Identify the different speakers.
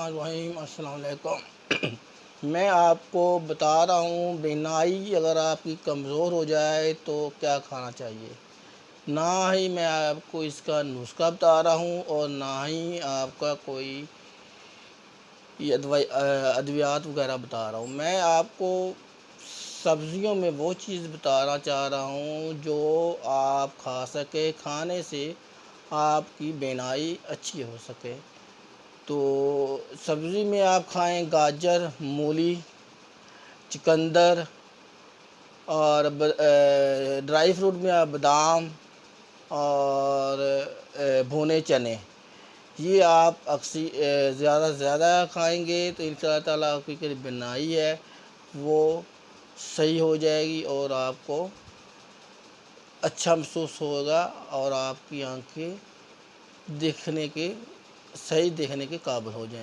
Speaker 1: الرحمن الرحیم۔ السلام علیکم۔ میں آپ کو بتا رہا ہوں بینائی اگر آپ کی کمزور ہو جائے تو کیا کھانا چاہیے۔ نہ ہی میں آپ کو اس کا نسخہ بتا رہا ہوں اور نہ ہی آپ کا کوئی ادویات وغیرہ بتا رہا ہوں۔ میں آپ کو سبزیوں میں وہ چیز بتانا چاہ رہا ہوں جو آپ کھا سکے، کھانے سے آپ کی بینائی اچھی ہو سکے۔ تو سبزی میں آپ کھائیں گاجر، مولی، چقندر، اور ڈرائی فروٹ میں آپ بادام اور بھونے چنے، یہ آپ زیادہ سے زیادہ کھائیں گے تو انشاء اللہ تعالیٰ آپ کی بینائی ہے وہ صحیح ہو جائے گی اور آپ کو اچھا محسوس ہوگا اور آپ کی آنکھیں صحیح دیکھنے کے قابل ہو جائیں گی۔